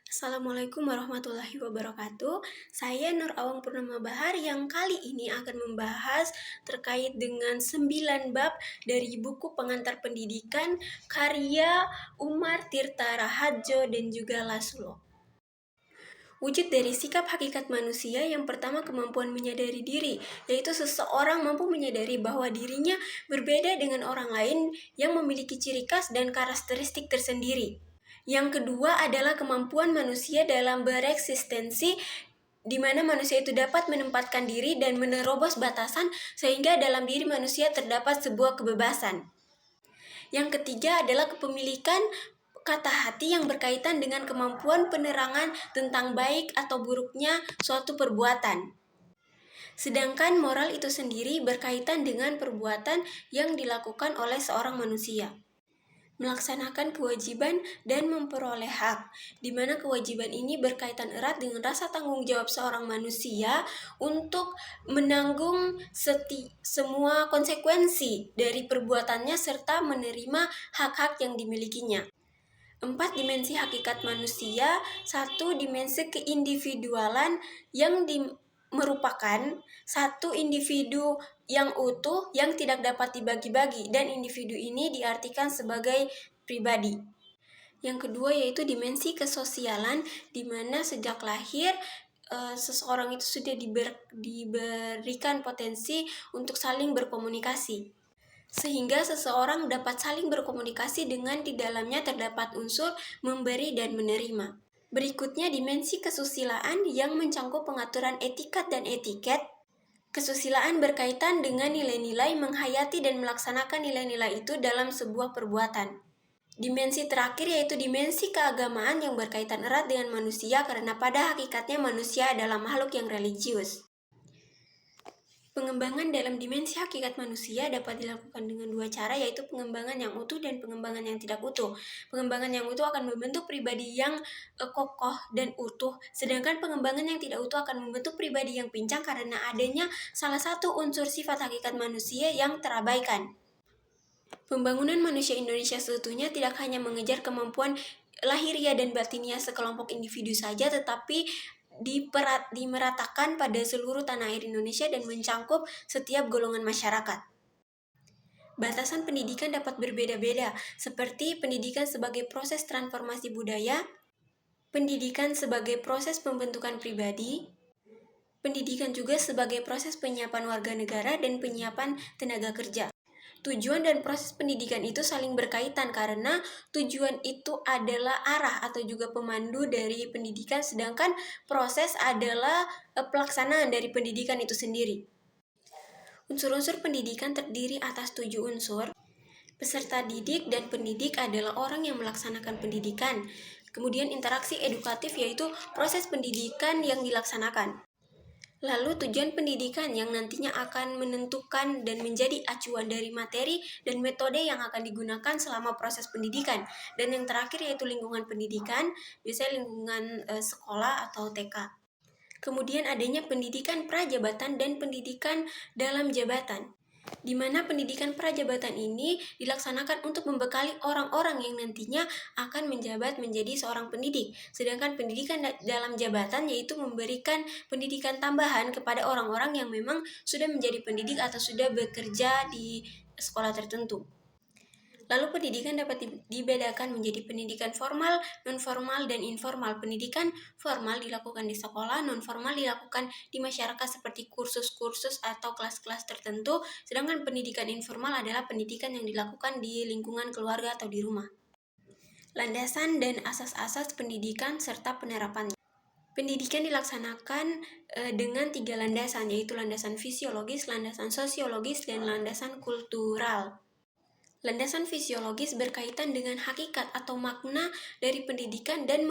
Assalamualaikum warahmatullahi wabarakatuh. Saya Nur Awang Purnama Bahar yang kali ini akan membahas terkait dengan 9 bab dari buku Pengantar Pendidikan karya Umar Tirta Rahadjo dan juga Laslo. Wujud dari sikap hakikat manusia yang pertama kemampuan menyadari diri, yaitu seseorang mampu menyadari bahwa dirinya berbeda dengan orang lain yang memiliki ciri khas dan karakteristik tersendiri. Yang kedua adalah kemampuan manusia dalam bereksistensi, di mana manusia itu dapat menempatkan diri dan menerobos batasan sehingga dalam diri manusia terdapat sebuah kebebasan. Yang ketiga adalah kepemilikan kata hati yang berkaitan dengan kemampuan penerangan tentang baik atau buruknya suatu perbuatan. Sedangkan moral itu sendiri berkaitan dengan perbuatan yang dilakukan oleh seorang manusia. Melaksanakan kewajiban dan memperoleh hak, di mana kewajiban ini berkaitan erat dengan rasa tanggung jawab seorang manusia untuk menanggung semua konsekuensi dari perbuatannya serta menerima hak-hak yang dimilikinya. 4 dimensi hakikat manusia. 1 dimensi keindividualan yang merupakan satu individu yang utuh yang tidak dapat dibagi-bagi, dan individu ini diartikan sebagai pribadi. Yang kedua yaitu dimensi kesosialan, di mana sejak lahir seseorang itu sudah diberikan potensi untuk saling berkomunikasi, sehingga seseorang dapat saling berkomunikasi dengan di dalamnya terdapat unsur memberi dan menerima. Berikutnya dimensi kesusilaan yang mencakup pengaturan etikat dan etiket. Kesusilaan berkaitan dengan nilai-nilai, menghayati dan melaksanakan nilai-nilai itu dalam sebuah perbuatan. Dimensi terakhir yaitu dimensi keagamaan yang berkaitan erat dengan manusia karena pada hakikatnya manusia adalah makhluk yang religius. Pengembangan dalam dimensi hakikat manusia dapat dilakukan dengan dua cara, yaitu pengembangan yang utuh dan pengembangan yang tidak utuh. Pengembangan yang utuh akan membentuk pribadi yang kokoh dan utuh, sedangkan pengembangan yang tidak utuh akan membentuk pribadi yang pincang karena adanya salah satu unsur sifat hakikat manusia yang terabaikan. Pembangunan manusia Indonesia seutuhnya tidak hanya mengejar kemampuan lahiriah dan batiniah sekelompok individu saja, tetapi dimeratakan pada seluruh tanah air Indonesia dan mencakup setiap golongan masyarakat. Batasan pendidikan dapat berbeda-beda, seperti pendidikan sebagai proses transformasi budaya, pendidikan sebagai proses pembentukan pribadi, pendidikan juga sebagai proses penyiapan warga negara dan penyiapan tenaga kerja. Tujuan dan proses pendidikan itu saling berkaitan karena tujuan itu adalah arah atau juga pemandu dari pendidikan, sedangkan proses adalah pelaksanaan dari pendidikan itu sendiri. Unsur-unsur pendidikan terdiri atas 7 unsur. Peserta didik dan pendidik adalah orang yang melaksanakan pendidikan. Kemudian interaksi edukatif yaitu proses pendidikan yang dilaksanakan. Lalu tujuan pendidikan yang nantinya akan menentukan dan menjadi acuan dari materi dan metode yang akan digunakan selama proses pendidikan. Dan yang terakhir yaitu lingkungan pendidikan, biasanya lingkungan sekolah atau TK. Kemudian adanya pendidikan prajabatan dan pendidikan dalam jabatan, di mana pendidikan prajabatan ini dilaksanakan untuk membekali orang-orang yang nantinya akan menjabat menjadi seorang pendidik. Sedangkan pendidikan dalam jabatan yaitu memberikan pendidikan tambahan kepada orang-orang yang memang sudah menjadi pendidik atau sudah bekerja di sekolah tertentu. Lalu pendidikan dapat dibedakan menjadi pendidikan formal, non-formal, dan informal. Pendidikan formal dilakukan di sekolah, non-formal dilakukan di masyarakat seperti kursus-kursus atau kelas-kelas tertentu, sedangkan pendidikan informal adalah pendidikan yang dilakukan di lingkungan keluarga atau di rumah. Landasan dan asas-asas pendidikan serta penerapannya. Pendidikan dilaksanakan dengan 3 landasan, yaitu landasan fisiologis, landasan sosiologis, dan landasan kultural. Landasan fisiologis berkaitan dengan hakikat atau makna dari pendidikan dan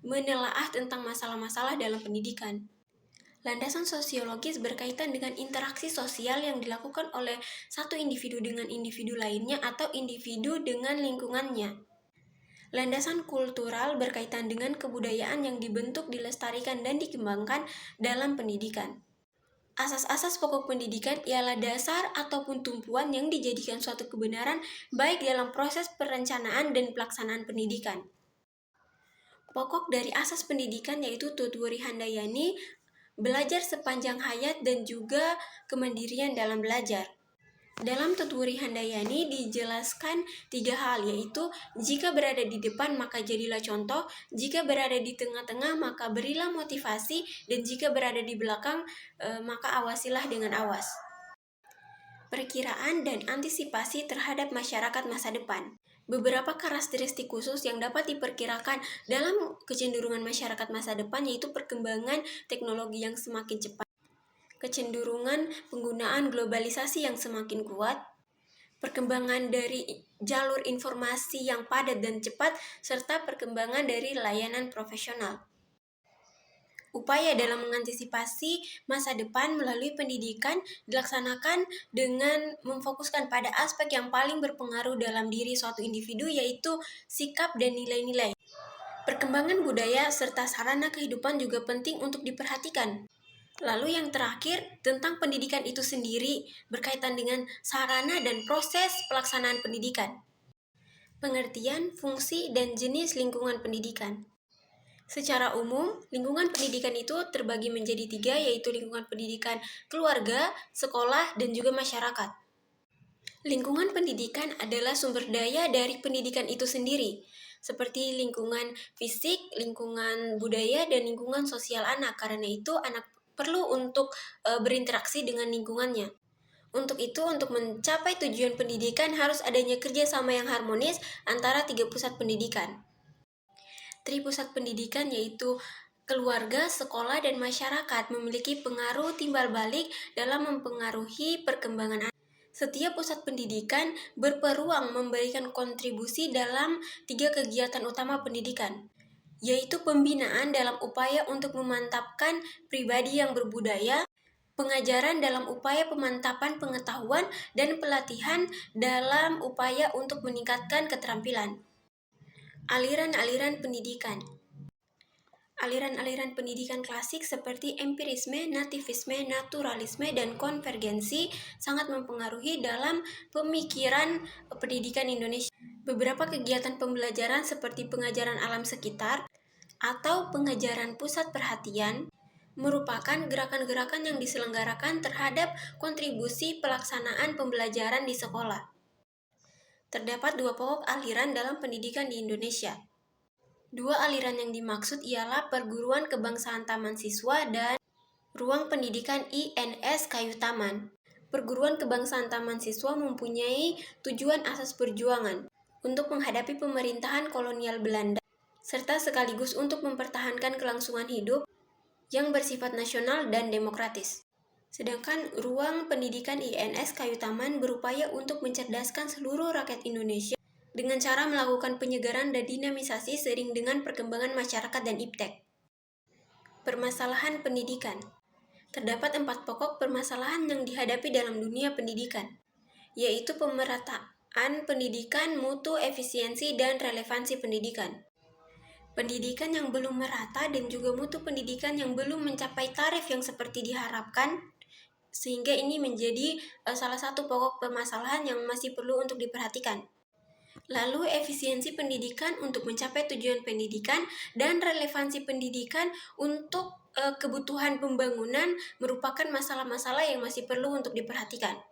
menelaah tentang masalah-masalah dalam pendidikan. Landasan sosiologis berkaitan dengan interaksi sosial yang dilakukan oleh satu individu dengan individu lainnya atau individu dengan lingkungannya. Landasan kultural berkaitan dengan kebudayaan yang dibentuk, dilestarikan, dan dikembangkan dalam pendidikan. Asas-asas pokok pendidikan ialah dasar ataupun tumpuan yang dijadikan suatu kebenaran baik dalam proses perencanaan dan pelaksanaan pendidikan. Pokok dari asas pendidikan yaitu Tutwuri Handayani, belajar sepanjang hayat dan juga kemandirian dalam belajar. Dalam Tutwuri Handayani dijelaskan 3 hal, yaitu jika berada di depan maka jadilah contoh, jika berada di tengah-tengah maka berilah motivasi, dan jika berada di belakang maka awasilah dengan awas. Perkiraan dan antisipasi terhadap masyarakat masa depan. Beberapa karakteristik khusus yang dapat diperkirakan dalam kecenderungan masyarakat masa depan yaitu perkembangan teknologi yang semakin cepat, kecenderungan penggunaan globalisasi yang semakin kuat, perkembangan dari jalur informasi yang padat dan cepat, serta perkembangan dari layanan profesional. Upaya dalam mengantisipasi masa depan melalui pendidikan dilaksanakan dengan memfokuskan pada aspek yang paling berpengaruh dalam diri suatu individu, yaitu sikap dan nilai-nilai. Perkembangan budaya serta sarana kehidupan juga penting untuk diperhatikan. Lalu yang terakhir, tentang pendidikan itu sendiri berkaitan dengan sarana dan proses pelaksanaan pendidikan. Pengertian, fungsi, dan jenis lingkungan pendidikan. Secara umum, lingkungan pendidikan itu terbagi menjadi 3, yaitu lingkungan pendidikan keluarga, sekolah, dan juga masyarakat. Lingkungan pendidikan adalah sumber daya dari pendidikan itu sendiri, seperti lingkungan fisik, lingkungan budaya, dan lingkungan sosial anak. Karena itu, anak perlu untuk berinteraksi dengan lingkungannya. Untuk itu, untuk mencapai tujuan pendidikan harus adanya kerjasama yang harmonis antara 3 pusat pendidikan. Pusat pendidikan yaitu keluarga, sekolah, dan masyarakat memiliki pengaruh timbal balik dalam mempengaruhi perkembangan anak. Setiap pusat pendidikan berpeluang memberikan kontribusi dalam 3 kegiatan utama pendidikan, yaitu pembinaan dalam upaya untuk memantapkan pribadi yang berbudaya, pengajaran dalam upaya pemantapan pengetahuan, dan pelatihan dalam upaya untuk meningkatkan keterampilan. Aliran-aliran pendidikan. Aliran-aliran pendidikan klasik seperti empirisme, nativisme, naturalisme, dan konvergensi sangat mempengaruhi dalam pemikiran pendidikan Indonesia. Beberapa kegiatan pembelajaran seperti pengajaran alam sekitar atau pengajaran pusat perhatian merupakan gerakan-gerakan yang diselenggarakan terhadap kontribusi pelaksanaan pembelajaran di sekolah. Terdapat 2 pokok aliran dalam pendidikan di Indonesia. 2 aliran yang dimaksud ialah Perguruan Kebangsaan Taman Siswa dan Ruang Pendidikan INS Kayu Taman. Perguruan Kebangsaan Taman Siswa mempunyai tujuan asas perjuangan untuk menghadapi pemerintahan kolonial Belanda, serta sekaligus untuk mempertahankan kelangsungan hidup yang bersifat nasional dan demokratis. Sedangkan Ruang Pendidikan INS Kayu Taman berupaya untuk mencerdaskan seluruh rakyat Indonesia dengan cara melakukan penyegaran dan dinamisasi seiring dengan perkembangan masyarakat dan iptek. Permasalahan pendidikan. Terdapat 4 pokok permasalahan yang dihadapi dalam dunia pendidikan, yaitu pemerataan pendidikan, mutu, efisiensi, dan relevansi pendidikan. Pendidikan yang belum merata dan juga mutu pendidikan yang belum mencapai taraf yang seperti diharapkan, sehingga ini menjadi salah satu pokok permasalahan yang masih perlu untuk diperhatikan. Lalu efisiensi pendidikan untuk mencapai tujuan pendidikan dan relevansi pendidikan untuk kebutuhan pembangunan merupakan masalah-masalah yang masih perlu untuk diperhatikan.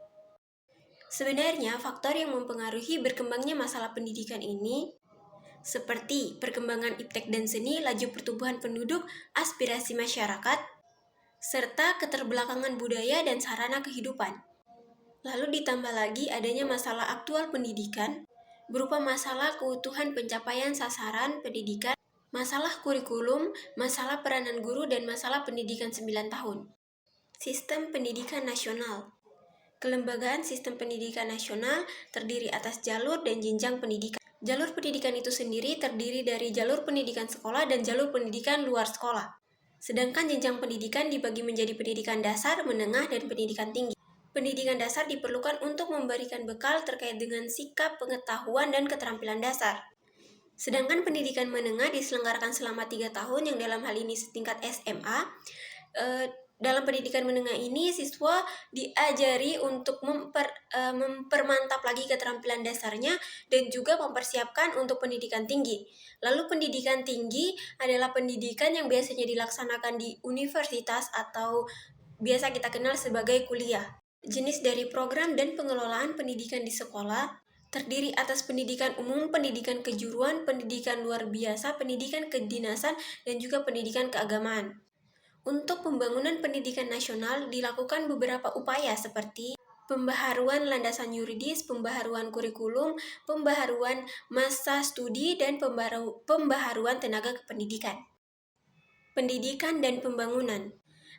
Sebenarnya faktor yang mempengaruhi berkembangnya masalah pendidikan ini seperti perkembangan iptek dan seni, laju pertumbuhan penduduk, aspirasi masyarakat, serta keterbelakangan budaya dan sarana kehidupan. Lalu ditambah lagi adanya masalah aktual pendidikan, berupa masalah keutuhan pencapaian sasaran pendidikan, masalah kurikulum, masalah peranan guru, dan masalah pendidikan 9 tahun. Sistem pendidikan nasional. Kelembagaan sistem pendidikan nasional terdiri atas jalur dan jenjang pendidikan. Jalur pendidikan itu sendiri terdiri dari jalur pendidikan sekolah dan jalur pendidikan luar sekolah. Sedangkan jenjang pendidikan dibagi menjadi pendidikan dasar, menengah, dan pendidikan tinggi. Pendidikan dasar diperlukan untuk memberikan bekal terkait dengan sikap, pengetahuan, dan keterampilan dasar. Sedangkan pendidikan menengah diselenggarakan selama 3 tahun yang dalam hal ini setingkat SMA, Dalam pendidikan menengah ini, siswa diajari untuk mempermantap lagi keterampilan dasarnya dan juga mempersiapkan untuk pendidikan tinggi. Lalu pendidikan tinggi adalah pendidikan yang biasanya dilaksanakan di universitas atau biasa kita kenal sebagai kuliah. Jenis dari program dan pengelolaan pendidikan di sekolah terdiri atas pendidikan umum, pendidikan kejuruan, pendidikan luar biasa, pendidikan kedinasan, dan juga pendidikan keagamaan. Untuk pembangunan pendidikan nasional dilakukan beberapa upaya seperti pembaharuan landasan yuridis, pembaharuan kurikulum, pembaharuan masa studi, dan pembaharuan tenaga kependidikan. Pendidikan dan pembangunan.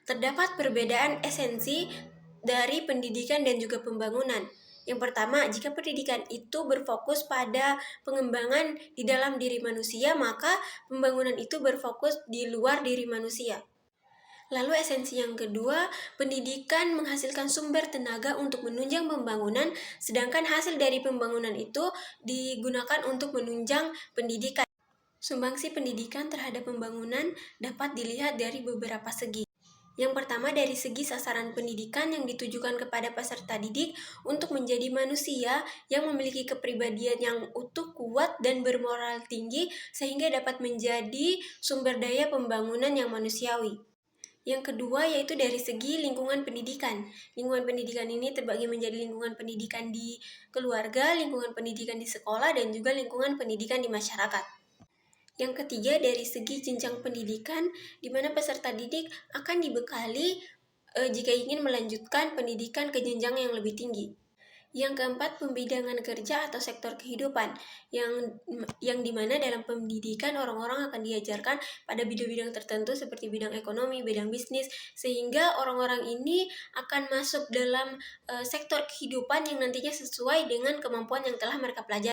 Terdapat perbedaan esensi dari pendidikan dan juga pembangunan. Yang pertama, jika pendidikan itu berfokus pada pengembangan di dalam diri manusia, maka pembangunan itu berfokus di luar diri manusia. Lalu esensi yang kedua, pendidikan menghasilkan sumber tenaga untuk menunjang pembangunan, sedangkan hasil dari pembangunan itu digunakan untuk menunjang pendidikan. Sumbangsi pendidikan terhadap pembangunan dapat dilihat dari beberapa segi. Yang pertama, dari segi sasaran pendidikan yang ditujukan kepada peserta didik untuk menjadi manusia yang memiliki kepribadian yang utuh, kuat, dan bermoral tinggi sehingga dapat menjadi sumber daya pembangunan yang manusiawi. Yang kedua yaitu dari segi lingkungan pendidikan. Lingkungan pendidikan ini terbagi menjadi lingkungan pendidikan di keluarga, lingkungan pendidikan di sekolah, dan juga lingkungan pendidikan di masyarakat. Yang ketiga dari segi jenjang pendidikan, di mana peserta didik akan dibekali jika ingin melanjutkan pendidikan ke jenjang yang lebih tinggi. Yang keempat, pembidangan kerja atau sektor kehidupan, yang dimana dalam pendidikan orang-orang akan diajarkan pada bidang-bidang tertentu seperti bidang ekonomi, bidang bisnis, sehingga orang-orang ini akan masuk dalam sektor kehidupan yang nantinya sesuai dengan kemampuan yang telah mereka pelajari.